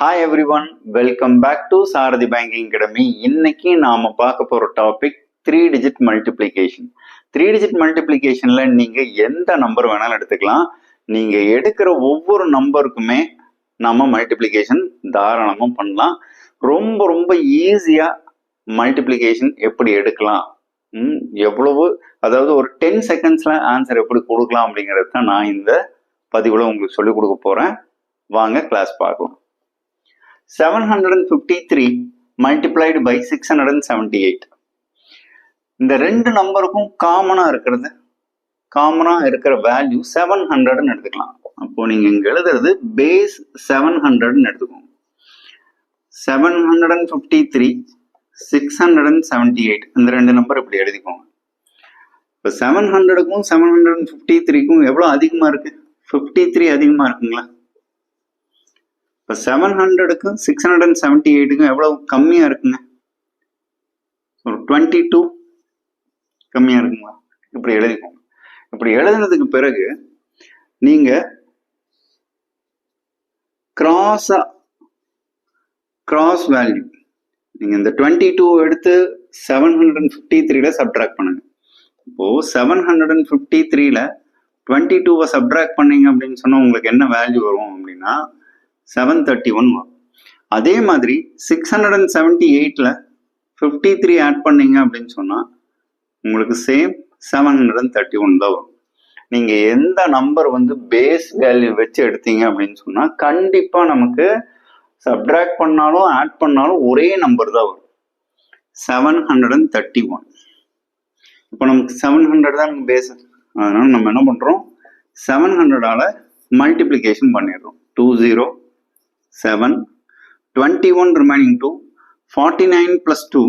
Hi everyone, welcome back to Sarathi banking academy. இன்னைக்கு நாம பார்க்க போற டாபிக் 3-digit மல்டிப்ளிகேஷன். 3-digit மல்டிப்ளிகேஷன்ல நீங்க எந்த நம்பர் வேணாலும் எடுத்துக்கலாம். நீங்க எடுக்கிற ஒவ்வொரு நம்பருக்குமே நம்ம மல்டிப்ளிகேஷன் தாராளமா பண்ணலாம். ரொம்ப ரொம்ப ஈஸியா மல்டிப்ளிகேஷன் எப்படி எடுக்கலாம், எவ்வளவு, அதாவது ஒரு 10 செகண்ட்ஸ்ல ஆன்சர் எப்படி கொடுக்கலாம் அப்படிங்கிறது தான் நான் இந்த பதிவுல உங்களுக்கு சொல்லிக் கொடுக்க போறேன். வாங்க கிளாஸ் பார்க்கலாம். 753 multiplied by 678. இந்த ரெண்டு நம்பருக்கும் காமனா இருக்கிற வேல்யூ 700 எடுத்துக்கலாம். அப்போ நீங்க இங்க எழுதுறது பேஸ் 700 எடுத்துக்கோங்க. 753 678 இந்த ரெண்டு நம்பர் இப்படி எழுதிக்கோங்க. இப்போ 700க்கும் 753க்கும் எவ்வளவு அதிகமா இருக்கு? 53 அதிகமா இருக்குங்களா? இப்போ 700க்கும் 678க்கும் எவ்வளவு கம்மியா இருக்குங்க? 22 கம்மியா இருக்குங்களா? இப்படி எழுதிக்கோங்க. இப்படி எழுதுனதுக்கு பிறகு நீங்க கிராஸ் வேல்யூ, நீங்க இந்த 22 எடுத்து 753ல சப்ட்ராக்ட் பண்ணுங்க. இப்போ 753ல 22வை சப்ட்ராக்ட் பண்ணீங்க அப்படின்னு சொன்னா உங்களுக்கு என்ன வேல்யூ வரும் அப்படின்னா 731 வரும். அதே மாதிரி 678ல 53 ஆட் பண்ணீங்க அப்படின்னு சொன்னா உங்களுக்கு சேம் 731 தான் வரும். நீங்க எந்த நம்பர் பேஸ் வேல்யூ வச்சு எடுத்தீங்க அப்படின்னு சொன்னா கண்டிப்பா நமக்கு சப்ட்ராக்ட் பண்ணாலும் ஆட் பண்ணாலும் ஒரே நம்பர் தான் வரும், 731. இப்போ நமக்கு 700 தான் பேஸ். அதனால நம்ம என்ன பண்றோம், 700ஆல மல்டிப்ளிகேஷன் பண்ணிடுறோம். 20 7 21 remaining 2 49 plus 2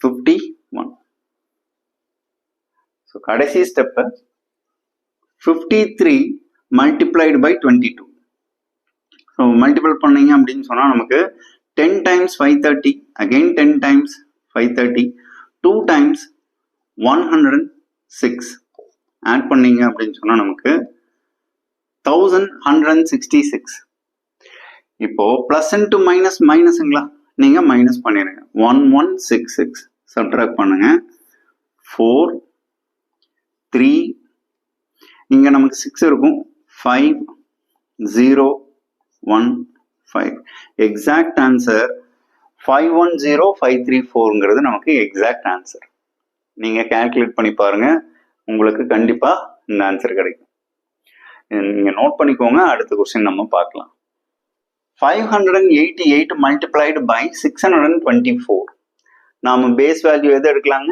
51. So கடைசி step 53 multiplied by 22. So multiple பண்ணீங்க அப்படின்னு சொன்னா நமக்கு 10 times 530, again 10 times 530, 2 times 106 add பண்ணீங்க அப்படின்னு சொன்னா நமக்கு 1166. இப்போ பிளஸ் இன்டு மைனஸ் மைனஸுங்களா, நீங்க மைனஸ் பண்ணிடுங்க. 1166 சப்ட்ராக்ட் பண்ணுங்க. 4 3 இங்க நமக்கு 6 இருக்கும். 5 0 1 5. எக்ஸாக்ட் ஆன்சர் 510534ங்கிறது நமக்கு எக்ஸாக்ட் ஆன்சர். நீங்க கால்குலேட் பண்ணி பாருங்க, உங்களுக்கு கண்டிப்பா இந்த ஆன்சர் கிடைக்கும். நீங்க நோட் பண்ணிக்கோங்க. அடுத்த கொஸ்டின் நம்ம பார்க்கலாம். 588 multiplied by 624. நாம பேஸ் வேல்யூ எதை எடுக்கலாங்க?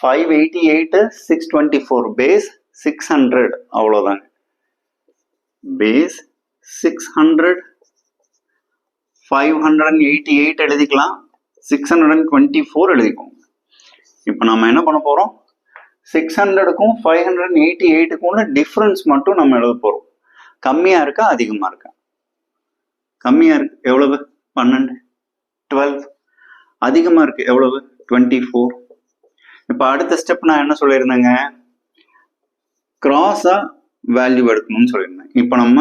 588 624 பேஸ் 600 அவ்வளவுதாங்க. பேஸ் 600 588 எழுதிக்கலாம், 624 எழுதிக்கோங்க. இப்போ நம்ம என்ன பண்ண போறோம், 600க்கும் 588க்கும் டிஃபரன்ஸ் மட்டும் நம்ம எழுத போறோம். கம்மியா இருக்கா அதிகமா இருக்கா? கம்மியா இருக்கு எவ்வளவு? 12. 12 அதிகமா இருக்கு எவ்வளவு? 24. இப்ப அடுத்த ஸ்டெப் நான் என்ன சொல்லியிருந்தேங்க, கிராஸா வேல்யூ எடுக்கணும்னு சொல்லியிருந்தேன். இப்ப நம்ம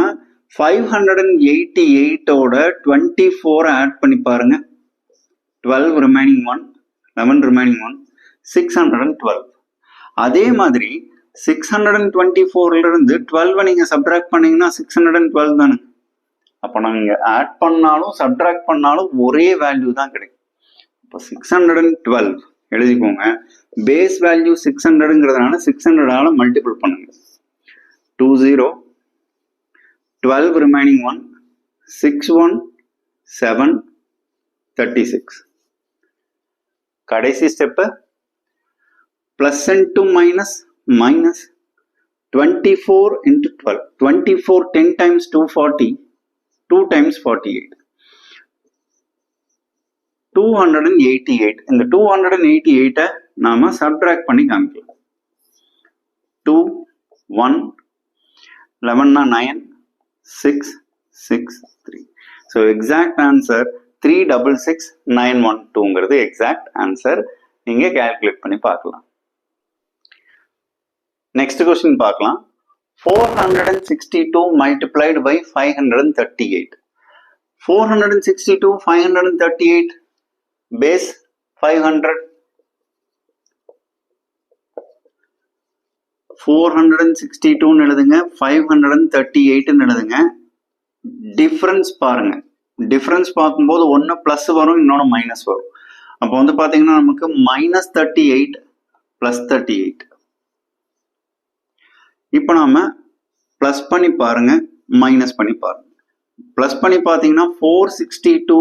588ஓட 24 ஆட் பண்ணி பாருங்க. 12 ரிமைனிங் 1, 11 ரிமைனிங் 1, 612. அதே மாதிரி 624ல இருந்து 12 நீங்க சப்ட்ராக்ட் பண்ணீங்கன்னா 612 தானே. அப்போ நாங்க ஆட் பண்ணாலும் சப்ட்ராக்ட் பண்ணாலும் ஒரே வேல்யூ தான் கிடைக்கும். இப்போ 612 எழுதிக்கோங்க. பேஸ் வேல்யூ 600ங்கிறதுனால 600ஆல மல்டிபிள் பண்ணுங்க. 20 12 ரிமைனிங் 1 61 7 36. கடைசி step plus into minus minus 24 into 12. 24 10 times 240, 2 times 48, 288. இந்த 288 நாம சப்ட்ராக்ட் பண்ணி காமிக்கலாம். 2 1 11 9 6 6 3. ஸோ எக்ஸாக்ட் ஆன்சர் 366912ங்கிறது எக்ஸாக்ட் ஆன்சர். நீங்க கால்குலேட் பண்ணி பார்க்கலாம். நெக்ஸ்ட் கொஸ்டின் பார்க்கலாம். 462 multiplied by 538. 462, 538, base 500. 462 எழுதுங்க, 538 எழுதுங்க. டிஃபரன்ஸ் பாருங்க. டிஃபரன்ஸ் பார்க்கும்போது ஒன்று பிளஸ் வரும், இன்னொன்று மைனஸ் வரும். அப்போ வந்து பார்த்தீங்கன்னா நமக்கு -38 +38. இப்போ நாம பிளஸ் பண்ணி பாருங்க, மைனஸ் பண்ணி பாருங்க. பிளஸ் பண்ணி பார்த்தீங்கன்னா 462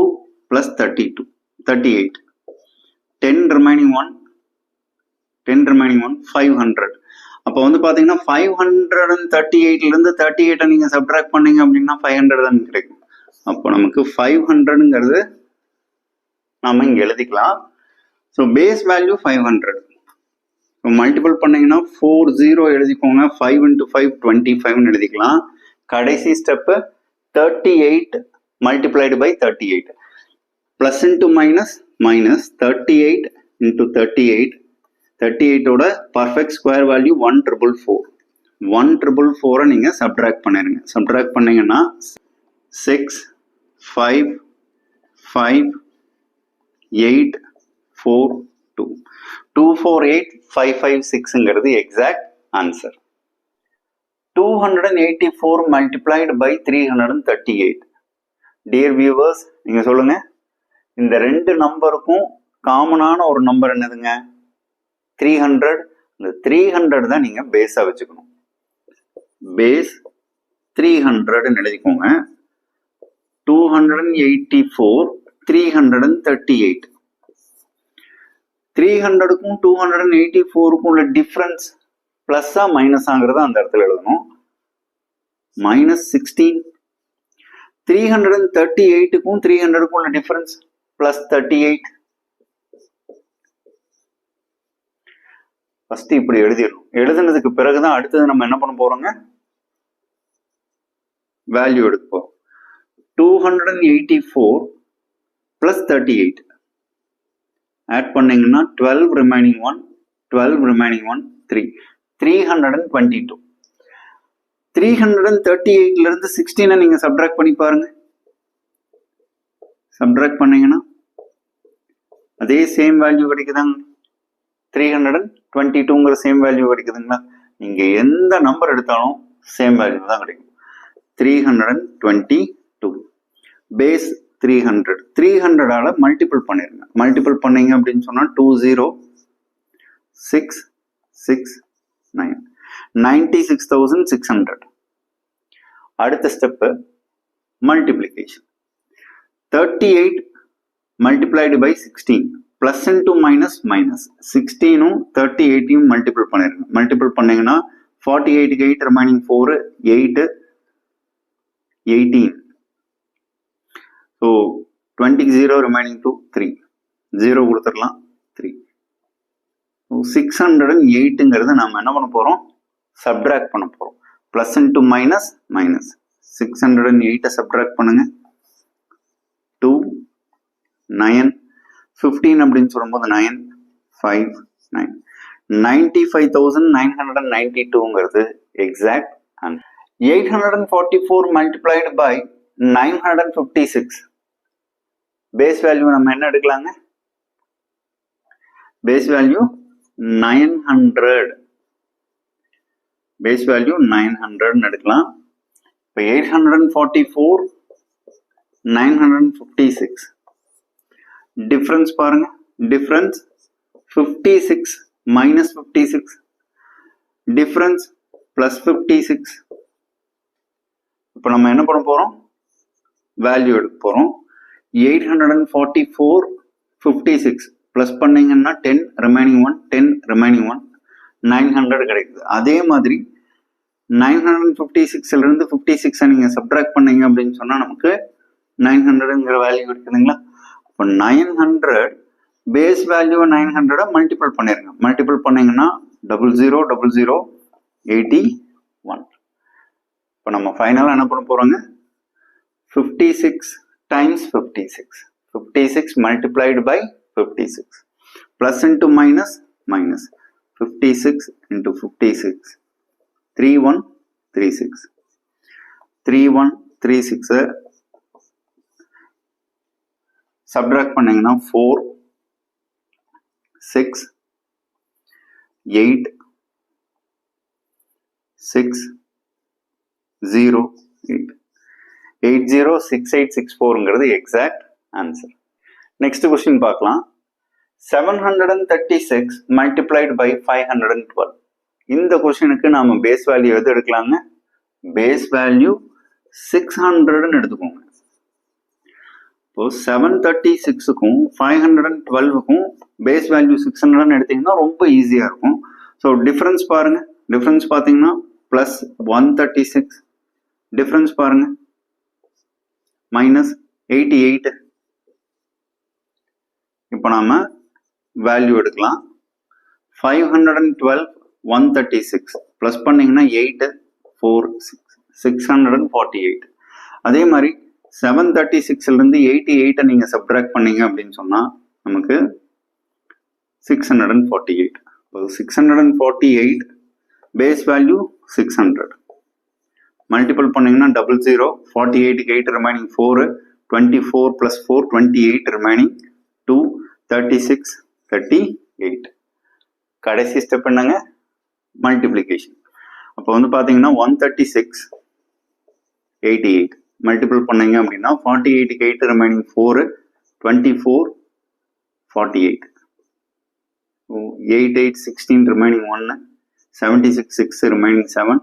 + 38. 10 remaining 1, 500. அப்போ வந்து பார்த்தீங்கன்னா 538 இருந்து 38 நீங்க சப்ட்ராக்ட் பண்ணீங்க அப்படின்னா 500 தான் கிடைக்கும். அப்போ நமக்கு 500ங்கிறது நாம இங்க எழுதிக்கலாம். So face value 500. So multiple பண்ணீங்கன்னா 40 எழுதிக்கோங்க. 5 × 5 25 எழுதிக்கலாம். கடைசி step 38 multiplied by 38. Plus into minus, minus 38 into 38. 38 ஓட பர்ஃபெக்ட் ஸ்கொயர் வேல்யூ 1444. 1444 நீங்க சப்ட்ராக்ட் பண்ணிருங்க. சப்ட்ராக்ட் பண்ணீங்கன்னா 6 5 5 8 4 2 248 556ங்கிறது exact answer. 284 multiplied by 338. Dear viewers, நீங்க சொல்லுங்க, இந்த ரெண்டு நம்பருக்கும் காமனான ஒரு நம்பர் என்னதுங்க? 300. இந்த 300 தான் நீங்க பேஸா வச்சுக்கணும். பேஸ் 300 எழுதிக்கோங்க. 284 338. 300க்கும் 284க்கும் உள்ள டிஃபரன்ஸ் பிளஸ்ஸா மைனஸாங்கிறத அந்த இடத்துல எழுதணும். -16. 338க்கும் 300க்கும் உள்ள டிஃபரன்ஸ் +38. ஃபர்ஸ்ட் இப்படி எழுதிடணும். எழுதுனதுக்கு பிறகுதான் அடுத்தது நம்ம என்ன பண்ண போறோங்க? வேல்யூ எடுக்க போறோம். 284 + 38 ஆட் பண்ணீங்கன்னா 12 remaining 1, 12 remaining 1, 3 322. 338ல இருந்து 16 நீங்க சப்ட்ராக்ட் பண்ணி பாருங்க. சப்ட்ராக்ட் பண்ணீங்கன்னா அதே சேம் வேல்யூ கிடைக்குதாங்க. 322ங்கிற சேம் வேல்யூ கிடைக்குதுங்களா? நீங்க எந்த நம்பர் எடுத்தாலும் சேம் வேல்யூ தான் கிடைக்கும். 322 பேஸ் 300. 300ஆல மல்டிபிள் பண்ணிருங்க. மல்டிபிள் பண்ணீங்க அப்படின்னு சொன்னா 20669 96,600. அடுத்த step multiplication. 38 multiplied by 16. Plus into minus, minus 16ம் 38யும் மல்டிபிள் பண்ணிருங்க. மல்டிபிள் பண்ணீங்கன்னா 48 8 remaining 4 8 18. So 20 0 remaining 2 3 0 கொடுத்துடலாம் 3. 608ங்கிறது நாம என்ன பண்ண போறோம்? சப்ட்ராக்ட் பண்ண போறோம். Plus into minus, minus 608 subtract பண்ணுங்க. 2 9 15 அப்படின்னு சொல்லும்போது 9 5 9 95,992ங்கிறது exact answer. 844 multiplied by 956. Base value நம்ம என்ன எடுக்கலாங்க? Base value 900. பேஸ் வேல்யூ 900 எடுக்கலாம். இப்போ 844 956. டிஃபரன்ஸ் பாருங்க. Difference 56 minus 56. Difference plus 56. இப்போ நம்ம என்ன பண்ண போறோம்? வேல்யூ எடுக்க போறோம். 844 56 பிளஸ் பண்ணீங்கன்னா 10 remaining 1 10 remaining 1 900 கிடைக்குது. அதே மாதிரி 956ல இருந்து 56 நீங்க சப்ட்ராக்ட் பண்ணீங்க அப்படின்னு சொன்னா நமக்கு 900ங்கிற வேல்யூ இருக்குதுங்களா? இப்போ 900 பேஸ் வேல்யூ 900 மல்டிபிள் பண்ணிருங்க. மல்டிபிள் பண்ணீங்கன்னா 00 00 81. இப்போ நம்ம ஃபைனலா என்ன பண்ண போறோங்க? 56 times 56. 56 multiplied by 56. Plus into minus, minus 56 into 56. 3136. 3136 subtract பண்ணீங்கன்னா 4 6 8 6 0 8 806864ங்கிறது எக்ஸாக்ட் ஆன்சர். நெக்ஸ்ட் கொஸ்டின் பார்க்கலாம். 736 multiplied by 512. இந்த கொஸ்டினுக்கு நாம பேஸ் வேல்யூ எது எடுக்கலாங்க? பேஸ் வேல்யூ 600ன்னு எடுத்துக்கோங்க. இப்போ 736க்கும் 512க்கும் பேஸ் வேல்யூ 600ன்னு எடுத்தீங்கன்னா ரொம்ப ஈஸியா இருக்கும். ஸோ டிஃபரன்ஸ் பாருங்க. டிஃபரன்ஸ் பார்த்தீங்கன்னா பிளஸ் 136, டிஃபரன்ஸ் பாருங்க மைனஸ் 88. இப்போ நாம வேல்யூ எடுக்கலாம். 512 136 பிளஸ் பண்ணீங்கன்னா 8 4 648. அதே மாதிரி 736ல இருந்து 88 நீங்க சப்ட்ராக்ட் பண்ணீங்க அப்படின்னு சொன்னா நமக்கு 648. 648 பேஸ் வேல்யூ 600 மல்டிபிள் பண்ணீங்கன்னா 00, 48க்கு 8 ரிமைனிங் 4, 24 plus 4 28 ரிமைனிங் 2, 36 38. கடைசி ஸ்டெப் என்னங்க? மல்டிப்ளிகேஷன். அப்போ வந்து பார்த்தீங்கன்னா 136 88 மல்டிபிள் பண்ணீங்க அப்படின்னா 48க்கு 8 remaining 4, 24 48. 8 8 16 remaining 1, 76 6 remaining 7,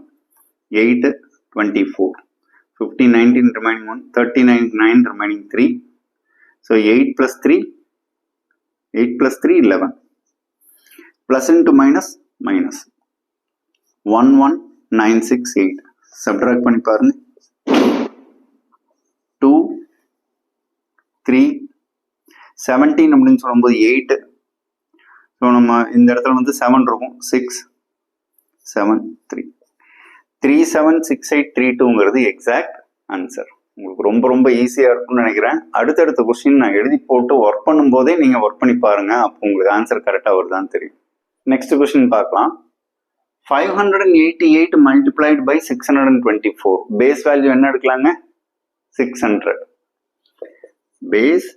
8 24, 15 19 remaining 1, 39 9 remaining 3. So 8 plus 3 11. Plus into minus minus 11968. Subtract பண்ணி பாருங்க. 2 3 17 அப்படின்னு சொல்லும்போது 8. ஸோ நம்ம இந்த இடத்துல வந்து 7 இருக்கும். 6 7 3 376832ங்கிறது எக்ஸாக்ட் ஆன்சர். உங்களுக்கு ரொம்ப ரொம்ப ஈஸியா இருக்கும்னு நினைக்கிறேன். அடுத்தடுத்த கொஸ்டின் நான் எழுதி போட்டு ஒர்க் பண்ணும் போதே நீங்க ஒர்க் பண்ணி பாருங்க. அப்போ உங்களுக்கு ஆன்சர் கரெக்டா வருதான்னு தெரியும். நெக்ஸ்ட் கொஸ்டின் பார்க்கலாம். 588 multiplied by 624. பேஸ் வேல்யூ என்ன எடுக்கலாங்க? 600. பேஸ்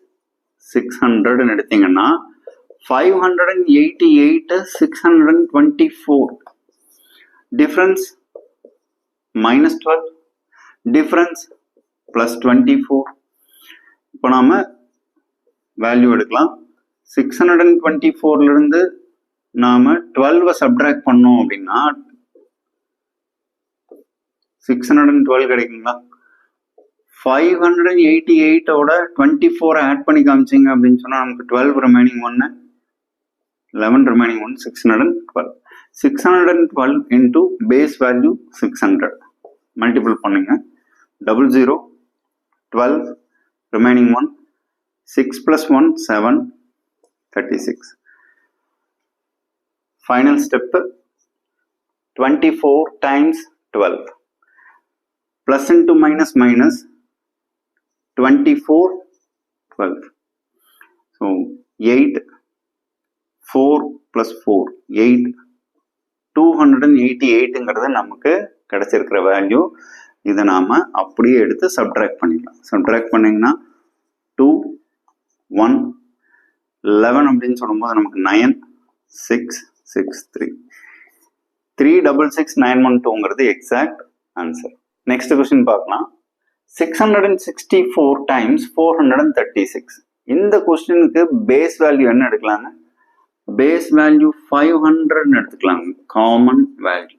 600 எடுத்தீங்கன்னா 588 624. Difference minus 12, difference plus 24. இப்போ நாம வேல்யூ எடுக்கலாம். 624ல இருந்து நாம 12 சப்ட்ராக்ட் பண்ணோம் அப்படின்னா 612 கிடைக்குங்களா? 588ஓட 24 ஆட் பண்ணி காமிச்சிங்க அப்படின்னு சொன்னா நமக்கு 12 remaining 1, 11 remaining 1, 612. 612 into base value 600 multiple பண்ணுங்க. 00 12 remaining 1, 6 plus 1 7 36. Final step 24 times 12 plus into minus minus 24 12. So 8 4 plus 4 8 288ங்கிறது நமக்கு கிடைச்சிருக்கிற வேல்யூ. இதை நாம அப்படியே எடுத்து சப்ட்ராக்ட் பண்ணிக்கலாம். சப்ட்ராக்ட் பண்ணீங்கன்னா 2 1 11 அப்படின்னு சொல்லும்போது நமக்கு 9 6 6 3 366912ங்கிறது எக்ஸாக்ட் ஆன்சர். நெக்ஸ்ட் கொஸ்டின் பார்க்கலாம். 664 times 436. இந்த கொஸ்டினுக்கு பேஸ் வேல்யூ என்ன எடுக்கலாங்க? பேஸ் வேல்யூ 500 எடுத்துக்கலாம். Common value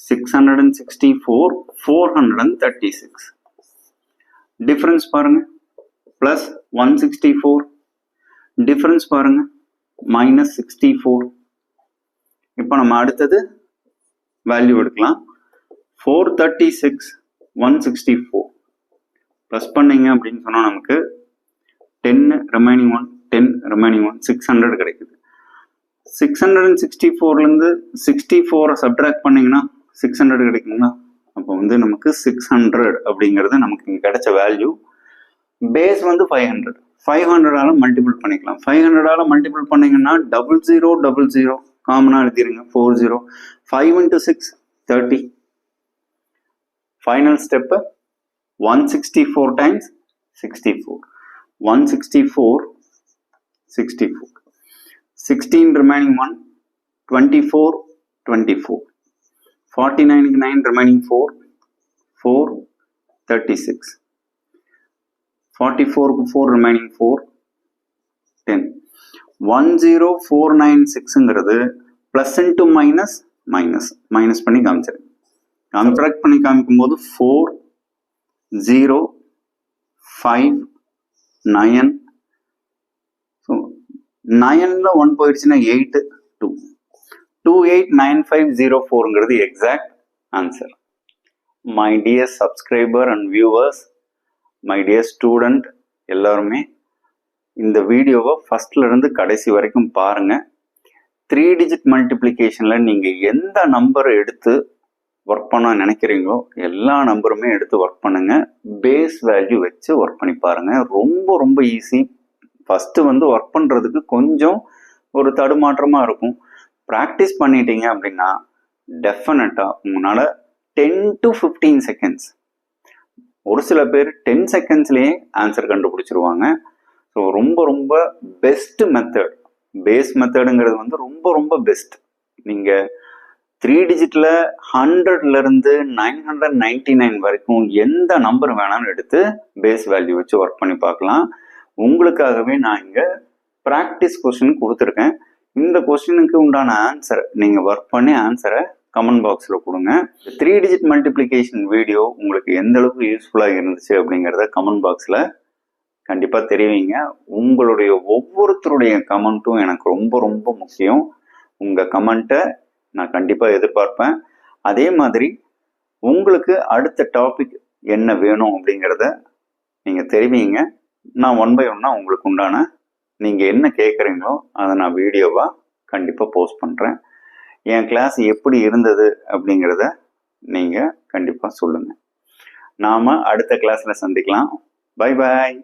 664 436. டிஃபரன்ஸ் பாருங்க பிளஸ் 164, டிஃபரன்ஸ் பாருங்க மைனஸ் 64. இப்போ நம்ம அடுத்தது வேல்யூ எடுக்கலாம். 436 164 ப்ளஸ் பண்ணீங்க அப்படின்னு சொன்னா நமக்கு 10 ரிமைனிங் 1 10 ரிமைனிங் 1 600 கிடைக்குது. 664ல இருந்து 64 சப்ட்ராக்ட் பண்ணீங்கன்னா 600 கிடைக்குங்களா? அப்போ வந்து நமக்கு 600 அப்படிங்கிறது நமக்கு இங்க கிடைச்ச வேல்யூ. பேஸ் வந்து 500. 500ஆல மல்டிபிள் பண்ணிக்கலாம். 500ஆல மல்டிபிள் பண்ணீங்கன்னா 0000 காமனா எழுதிருங்க. 40 5 into 6 30. Final step 164 times 64. 164, 64. 16 remaining 1, 24, 24. 49 9 remaining 4, 4, 36. 44 4 remaining 4, 10. 10496ங்கிறது பிளஸ் இன்டு மைனஸ் மைனஸ் பண்ணி காமிச்சிருங்க. சப்ட்ராக்ட் பண்ணி காமிக்கும் போது 4 0 5 9. ஸோ 9ல 1 போயிடுச்சுன்னா 8 2 289504ங்கிறது exact answer. My dear subscriber and viewers, my dear student எல்லாருமே இந்த வீடியோவை ஃபர்ஸ்ட்ல இருந்து கடைசி வரைக்கும் பாருங்க. 3 டிஜிட் மல்டிப்ளிகேஷன்ல நீங்க எந்த நம்பர் எடுத்து ஒர்க் பண்ண நினைக்கிறீங்களோ எல்லா நம்பருமே எடுத்து ஒர்க் பண்ணுங்க. பேஸ் வேல்யூ வச்சு ஒர்க் பண்ணி பாருங்க. ரொம்ப ரொம்ப ஈஸி. ஃபர்ஸ்ட் ஒர்க் பண்றதுக்கு கொஞ்சம் ஒரு தடுமாற்றமா இருக்கும். ப்ராக்டிஸ் பண்ணிட்டீங்க அப்படின்னா டெஃபினட்டா உங்களால 10 to 15 செகண்ட்ஸ், ஒரு சில பேர் 10 செகண்ட்ஸ்லேயே ஆன்சர் கண்டுபிடிச்சிருவாங்க. ஸோ ரொம்ப ரொம்ப பெஸ்ட் மெத்தட். பேஸ் மெத்தடுங்கிறது ரொம்ப ரொம்ப பெஸ்ட். நீங்கள் 3 டிஜிட்ல 100ல இருந்து 999 வரைக்கும் எந்த நம்பர் வேணாலும் எடுத்து பேஸ் வேல்யூ வச்சு ஒர்க் பண்ணி பார்க்கலாம். உங்களுக்காகவே நான் இங்கே ப்ராக்டிஸ் கொஸ்டின் கொடுத்துருக்கேன். இந்த கொஸ்டினுக்கு உண்டான ஆன்சரை நீங்கள் ஒர்க் பண்ணி ஆன்சரை கமெண்ட் பாக்ஸில் கொடுங்க. 3 டிஜிட் மல்டிப்ளிகேஷன் வீடியோ உங்களுக்கு எந்த அளவுக்கு யூஸ்ஃபுல்லாக இருந்துச்சு அப்படிங்கிறத கமெண்ட் பாக்ஸில் கண்டிப்பாக தெரிவிங்க. உங்களுடைய ஒவ்வொருத்தருடைய கமெண்ட்டும் எனக்கு ரொம்ப ரொம்ப முக்கியம். உங்கள் கமெண்ட்டை நான் கண்டிப்பாக எதிர்பார்ப்பேன். அதே மாதிரி உங்களுக்கு அடுத்த டாபிக் என்ன வேணும் அப்படிங்கிறத நீங்கள் தெரிவிங்க. நான் 1 by 1 உங்களுக்கு உண்டான நீங்கள் என்ன கேட்குறீங்களோ அதை நான் வீடியோவாக கண்டிப்பாக போஸ்ட் பண்ணுறேன். என் கிளாஸ் எப்படி இருந்தது அப்படிங்கிறத நீங்கள் கண்டிப்பாக சொல்லுங்கள். நாம் அடுத்த கிளாஸில் சந்திக்கலாம். Bye bye.